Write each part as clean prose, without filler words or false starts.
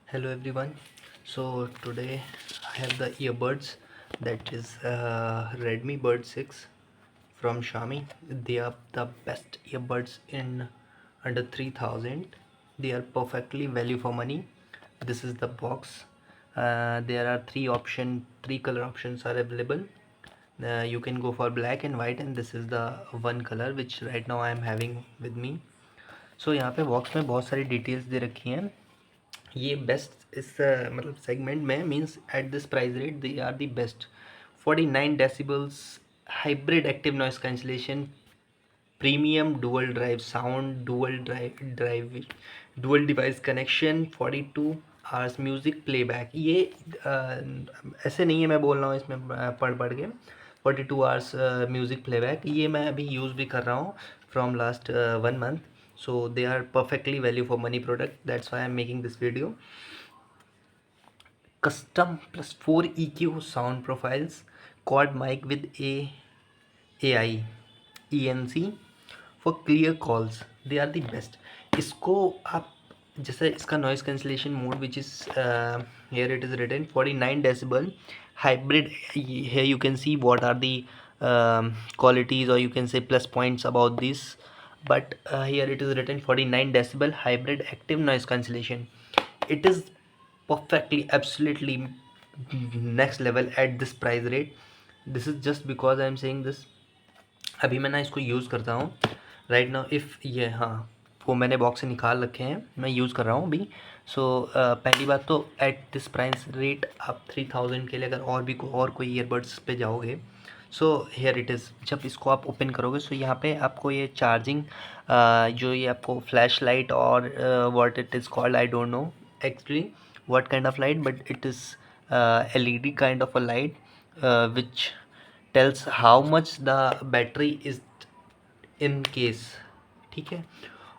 Hello everyone. So today I have the earbuds that is Redmi Buds 6 from Xiaomi. They are the best earbuds in under 3000. They are perfectly value for money. This is the box. There are three color options are available. You can go for black and white, and this is the one color which right now I am having with me. So यहाँ पे box में बहुत सारी details दे रखी हैं। ये best इस मतलब सेगमेंट में means at this price rate they are the best 49 decibels hybrid active noise cancellation premium dual drive sound dual device connection 42 hours music playback. ये ऐसे नहीं है मैं बोल रहा हूँ इसमें पढ़ के 42 आवर्स म्यूज़िक प्लेबैक। ये मैं अभी यूज़ भी कर रहा हूँ from last 1 month. So they are perfectly value for money product. That's why I'm making this video. Custom plus 4 EQ sound profiles, quad mic with AI ENC for clear calls. They are the best. इसको आप जैसे इसका noise cancellation mode which is here it is written 49 decibel hybrid. Here you can see what are the qualities, or you can say plus points about this. But here it is written 49 decibel hybrid active noise cancellation. It is perfectly absolutely next level at this price rate. This is just because I am saying this. अभी मैं ना इसको use करता हूँ right now. If ये हाँ वो मैंने बॉक्स से निकाल रखे हैं, मैं यूज़ कर रहा हूँ अभी। सो पहली बात तो एट दिस प्राइस रेट आप 3000 के लिए अगर और कोई ईयरबड्स पे जाओगे, सो हेयर इट इज़। जब इसको आप ओपन करोगे सो यहाँ पे आपको ये चार्जिंग जो ये आपको फ्लैश लाइट और what it is called I don't know actually what kind of light, but it is LED kind of a light which tells how much the battery is in case। ठीक है,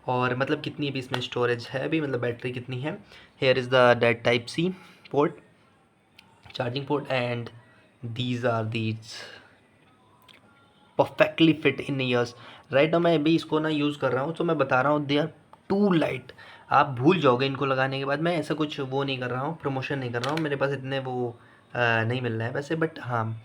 और मतलब कितनी अभी इसमें storage है, अभी मतलब बैटरी कितनी है। Here is the that type C port, charging port, and these are these perfectly fit in ears. Right now मैं अभी इसको ना यूज़ कर रहा हूँ, तो मैं बता रहा हूँ दे आर टू लाइट। आप भूल जाओगे इनको लगाने के बाद। मैं ऐसा कुछ वो नहीं कर रहा हूँ, प्रमोशन नहीं कर रहा हूँ, मेरे पास इतने वो नहीं मिल रहा है वैसे। बट हाँ,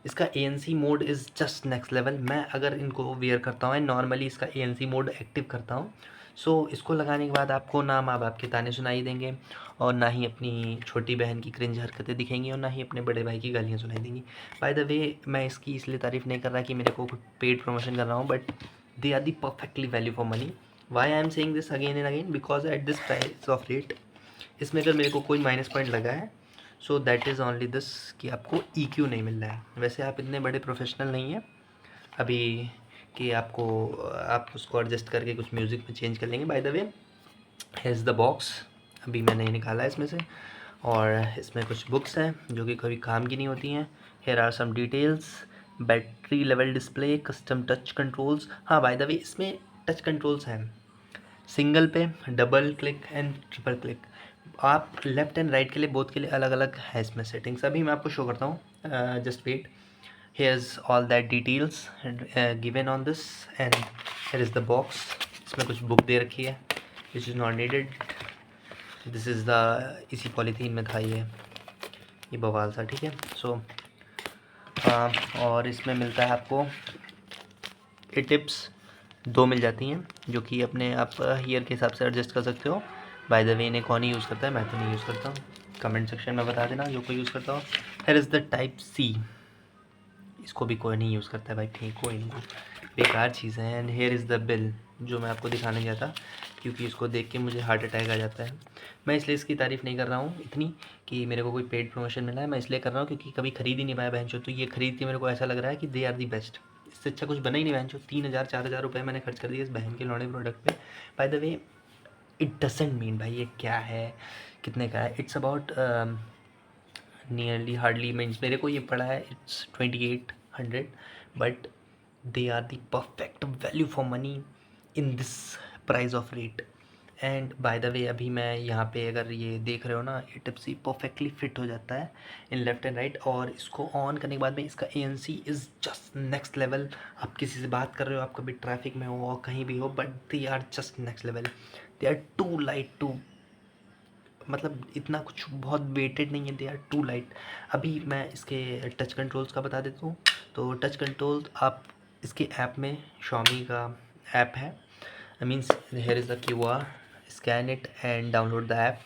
इसका ANC mode is just next level. मैं अगर इनको वेयर करता हूँ नॉर्मली इसका ANC मोड एक्टिव करता हूँ, सो इसको लगाने के बाद आपको ना माँ बाप के ताने सुनाई देंगे, और ना ही अपनी छोटी बहन की क्रिंज हरकतें दिखेंगी, और ना ही अपने बड़े भाई की गालियाँ सुनाई देंगी। बाय द वे मैं इसकी इसलिए तारीफ़ नहीं कर रहा कि मेरे को पेड प्रमोशन कर रहा हूँ, but they are the perfectly value for money. Why I am saying this again and again, because at this price of rate इसमें अगर मेरे को कोई माइनस पॉइंट लगा है, so that is only this कि आपको EQ नहीं मिल रहा है। वैसे आप इतने बड़े प्रोफेशनल नहीं हैं अभी कि आप उसको एडजस्ट करके कुछ म्यूज़िक में चेंज कर लेंगे। By the way here's the box, अभी मैंने निकाला है इसमें से, और इसमें कुछ बुक्स हैं जो कि कभी काम की नहीं होती हैं। Here are some details, battery level display, custom touch controls. हाँ बाय द वे इसमें टच कंट्रोल्स हैं, सिंगल पे, double click and triple click. आप लेफ्ट एंड राइट के लिए बोथ के लिए अलग अलग है इसमें सेटिंग्स। अभी मैं आपको शो करता हूँ, just wait. Here's all that details given on this, and here is the box. इसमें कुछ बुक दे रखी है which is not needed. This is the इसी पॉलीथीन में था ये बवाल सा, ठीक है। सो और इसमें मिलता है आपको ये टिप्स 2 मिल जाती हैं, जो कि अपने आप ईयर के हिसाब से एडजस्ट कर सकते हो। बाय द वे इन्हें कौन ही यूज़ करता है, मैं तो नहीं यूज़ करता हूँ। कमेंट सेक्शन में बता देना जो कोई यूज़ करता हो। Hair is the type C, इसको भी कोई नहीं यूज़ करता है भाई, ठीक कोई नहीं, बेकार चीज़ है। And here is the bill, जो मैं आपको दिखाने गया था, क्योंकि इसको देख के मुझे हार्ट अटैक आ जाता है। मैं इसलिए इसकी तारीफ़ नहीं कर रहा हूँ इतनी कि मेरे को कोई पेड प्रमोशन मिला है, मैं इसलिए कर रहा हूँ क्योंकि कभी खरीद ही नहीं पाया बहन चो। तो ये खरीद के मेरे को ऐसा लग रहा है कि दे आर दी बेस्ट। इससे अच्छा कुछ बना ही नहीं बहन चो। 3000-4000 रुपये मैंने खर्च कर दिए इस बहन के लौड़े प्रोडक्ट पे। By the way it doesn't mean भाई ये क्या है, कितने का है। It's about nearly hardly means मेरे को ये पड़ा है it's 2800, but they are the perfect value for money in this price of rate. And by the way अभी मैं यहाँ पे अगर ये देख रहे हो ना, ये टिप्सी परफेक्टली फिट हो जाता है इन लेफ्ट एंड राइट, और इसको ऑन करने के बाद में इसका ANC is just next level. आप किसी से बात कर रहे हो, आप कभी ट्रैफिक में हो और कहीं भी हो, but they are just next level. They are too light to मतलब इतना कुछ बहुत वेटेड नहीं है, दे आर टू लाइट। अभी मैं इसके टच कंट्रोल्स का बता देता हूँ। तो टच कंट्रोल आप इसके ऐप में, Xiaomi का ऐप है, means here is the QR, scan it and download the app.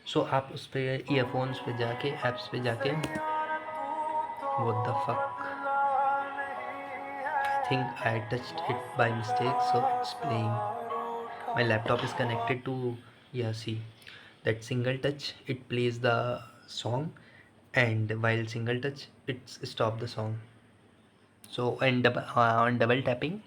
So आप उस पर ईयरफोन्स पे जाके, ऐप्स पे जाके, what the fuck, I think I touched it by mistake, so it's playing. My laptop is connected to, yeah, see, that single touch it plays the song, and while single touch it stop the song. So and on double tapping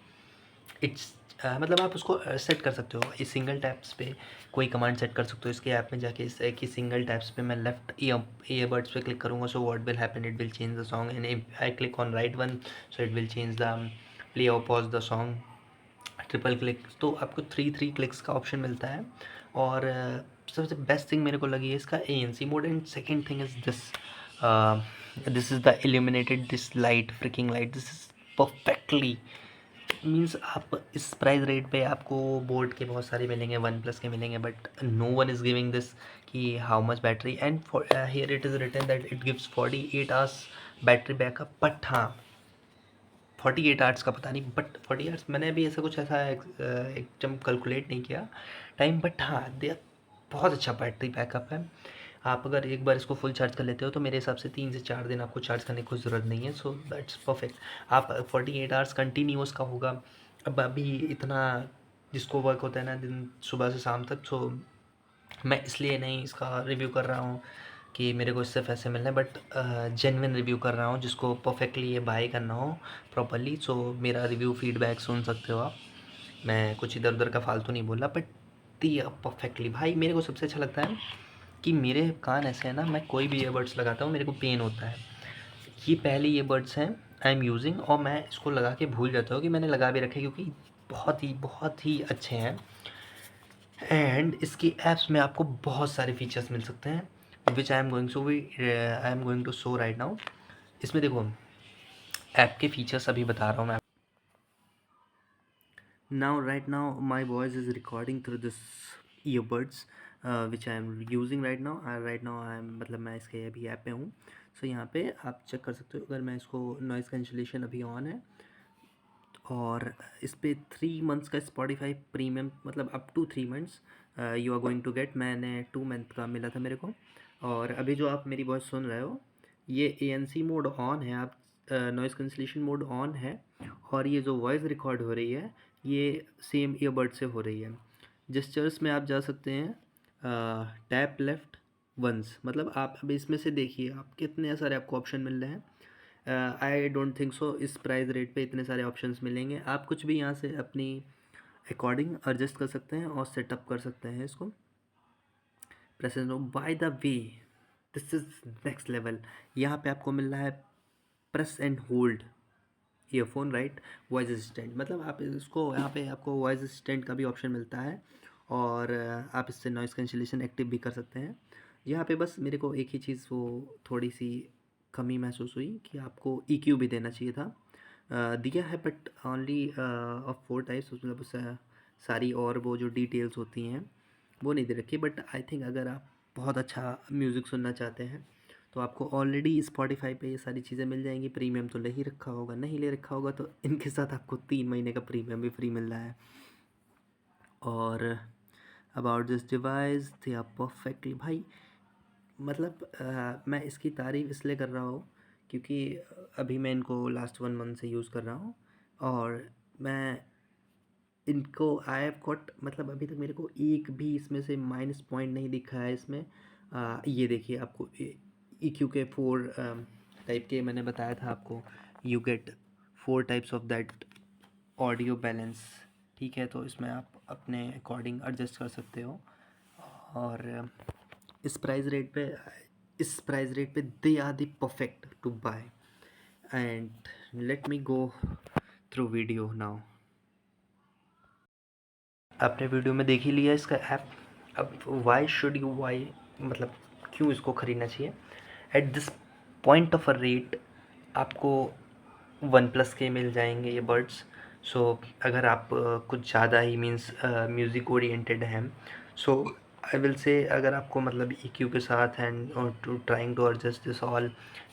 it's मतलब आप उसको set कर सकते हो इस single taps पे, कोई command set कर सकते हो इसके ऐप में जाके। इस कि सिंगल टैप्स पे मैं लेफ्ट ईयरबड्स पे क्लिक करूँगा, so what will happen, it will change the song, and if I click on right one, so it will change the play और pause the song. Triple click, तो आपको three clicks का option मिलता है। और सबसे best thing मेरे को लगी है इसका ANC mode, and second thing is this is the illuminated, this light, fricking light, this is perfectly, means आप इस प्राइस रेट पे आपको बोट के बहुत सारे मिलेंगे, वन प्लस के मिलेंगे, but no one is giving this कि how much battery, and here it is written that it gives 48 hours battery backup. But हाँ, 48 आवर्स का पता नहीं, बट 40 आवर्स मैंने अभी ऐसा कुछ ऐसा एकदम कैलकुलेट नहीं किया टाइम, बट हाँ दे बहुत अच्छा बैटरी बैकअप है। आप अगर एक बार इसको फुल चार्ज कर लेते हो तो मेरे हिसाब से 3 से 4 दिन आपको चार्ज करने की ज़रूरत नहीं है, सो दैट्स परफेक्ट। आप 48 आवर्स कंटिन्यूस का होगा। अब अभी इतना जिसको वर्क होता है ना दिन सुबह से शाम तक, सो मैं इसलिए नहीं इसका रिव्यू कर रहा हूँ कि मेरे को इससे पैसे मिल रहे हैं, बट जेन्युइन रिव्यू कर रहा हूँ जिसको परफेक्टली ये बाय करना हो प्रॉपरली। सो मेरा रिव्यू फीडबैक सुन सकते हो आप, मैं कुछ इधर उधर का फालतू नहीं बोला, बट दिया परफेक्टली। भाई मेरे को सबसे अच्छा लगता है कि मेरे कान ऐसे हैं ना, मैं कोई भी ईयरबड्स लगाता हूँ मेरे को पेन होता है। ये पहले ईयरबड्स हैं आई एम यूजिंग, और मैं इसको लगा के भूल जाता हूँ कि मैंने लगा भी रखे, क्योंकि बहुत ही अच्छे हैं। एंड इसकी ऐप्स में आपको बहुत सारे फीचर्स मिल सकते हैं, which I am going to show right now. इसमें देखो ऐप के फीचर्स अभी बता रहा हूँ मैं। Now right now my voice is recording through this earbuds which I am using right now I am, मतलब मैं इसके अभी ऐप पे हूँ। सो यहाँ पे आप चेक कर सकते हो, अगर मैं इसको नॉइज़ कैंसिलेशन अभी ऑन है, और इस पर 3 मंथ्स का स्पॉटिफाई प्रीमियम, मतलब up to 3 months you are going to get. मैंने 2 मंथ का मिला था मेरे को। और अभी जो आप मेरी वॉइस सुन रहे हो, ये ANC मोड ऑन है, आप नॉइज़ कैंसिलेशन मोड ऑन है, और ये जो वॉइस रिकॉर्ड हो रही है ये सेम ईयरबड से हो रही है। जेस्चर्स में आप जा सकते हैं, टैप लेफ्ट वंस, मतलब आप अभी इसमें से देखिए आप कितने सारे आपको ऑप्शन मिल रहे हैं। आई डोंट थिंक सो इस प्राइस रेट पे इतने सारे ऑप्शंस मिलेंगे। आप कुछ भी यहाँ से अपनी अकॉर्डिंग एडजस्ट कर सकते हैं और सेटअप कर सकते हैं इसको। Present by the way, this is next level. यहाँ पे आपको मिल रहा है press and hold earphone, right, voice assistant, मतलब आप इसको यहाँ पे आपको वॉइस असिस्टेंट का भी ऑप्शन मिलता है, और आप इससे नॉइज़ कैंसिलेशन एक्टिव भी कर सकते हैं। यहाँ पे बस मेरे को एक ही चीज़ वो थोड़ी सी कमी महसूस हुई कि आपको EQ भी देना चाहिए था। दिया है बट ओनली ऑफ 4 टाइप्स, मतलब उससे सारी और वो जो डिटेल्स होती हैं वो नहीं दे रखी। बट आई थिंक अगर आप बहुत अच्छा म्यूज़िक सुनना चाहते हैं तो आपको ऑलरेडी स्पॉटिफाई पे ये सारी चीज़ें मिल जाएंगी। प्रीमियम तो ले ही रखा होगा, नहीं ले रखा होगा तो इनके साथ आपको 3 महीने का प्रीमियम भी फ्री मिल रहा है। और about this device they are perfectly, भाई मतलब मैं इसकी तारीफ़ इसलिए कर रहा हूँ क्योंकि अभी मैं इनको लास्ट 1 मंथ से यूज़ कर रहा हूँ, और मैं इनको आई हैव गॉट, मतलब अभी तक मेरे को एक भी इसमें से माइनस पॉइंट नहीं दिखा है इसमें। ये देखिए आपको EQ के 4 टाइप के मैंने बताया था आपको, you get 4 types of that audio balance, ठीक है, तो इसमें आप अपने अकॉर्डिंग एडजस्ट कर सकते हो। और इस प्राइस रेट पे they are the perfect to buy. And let me go through video now. आपने वीडियो में देख ही लिया इसका ऐप। अब वाई मतलब क्यों इसको ख़रीदना चाहिए at this point of a rate. आपको वन प्लस के मिल जाएंगे ये बर्ड्स। सो अगर आप कुछ ज़्यादा ही मीन्स म्यूज़िक ओरिएंटेड हैं, सो आई विल से अगर आपको मतलब EQ के साथ and to trying to adjust this all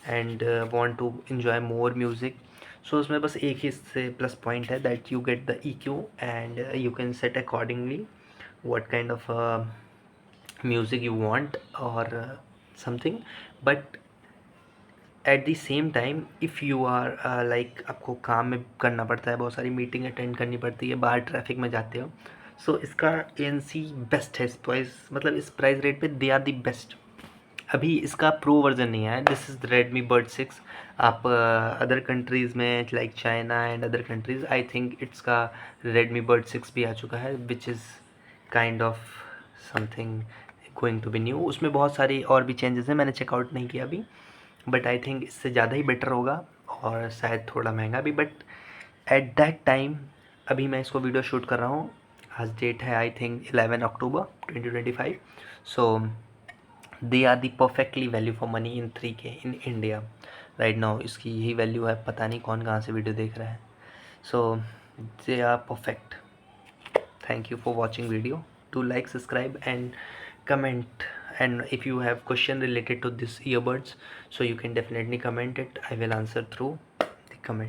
and want to enjoy more music, so उसमें बस एक ही इससे प्लस पॉइंट है that you get the EQ and you can set accordingly what kind of music you want or something. But at the same time if you are like आपको काम में करना पड़ता है, बहुत सारी मीटिंग अटेंड करनी पड़ती है, बाहर ट्रैफिक में जाते हो, सो इसका ANC बेस्ट है इस प्राइस, मतलब इस प्राइस रेट पे दे आर दी बेस्ट। अभी इसका प्रो वर्जन नहीं आया, दिस इज़ रेडमी बर्ड 6। आप अदर कंट्रीज़ में like China and other countries, I think it's का रेडमी बर्ड 6 भी आ चुका है, which is kind of something going to be new. उसमें बहुत सारी और भी चेंजेस हैं, मैंने चेकआउट नहीं किया अभी, बट आई थिंक इससे ज़्यादा ही बेटर होगा और शायद थोड़ा महंगा भी, बट एट दैट टाइम अभी मैं इसको वीडियो शूट कर रहा हूँ, आज डेट है I think 11 October 2025। So they are the perfectly value for money इन 3K in India right now. इसकी यही वैल्यू है, पता नहीं कौन कहाँ से वीडियो देख रहा है। So they are perfect. Thank you for watching video. Do like, subscribe and comment, and if you have question related to this earbuds, so you can definitely comment it. I will answer through the comment.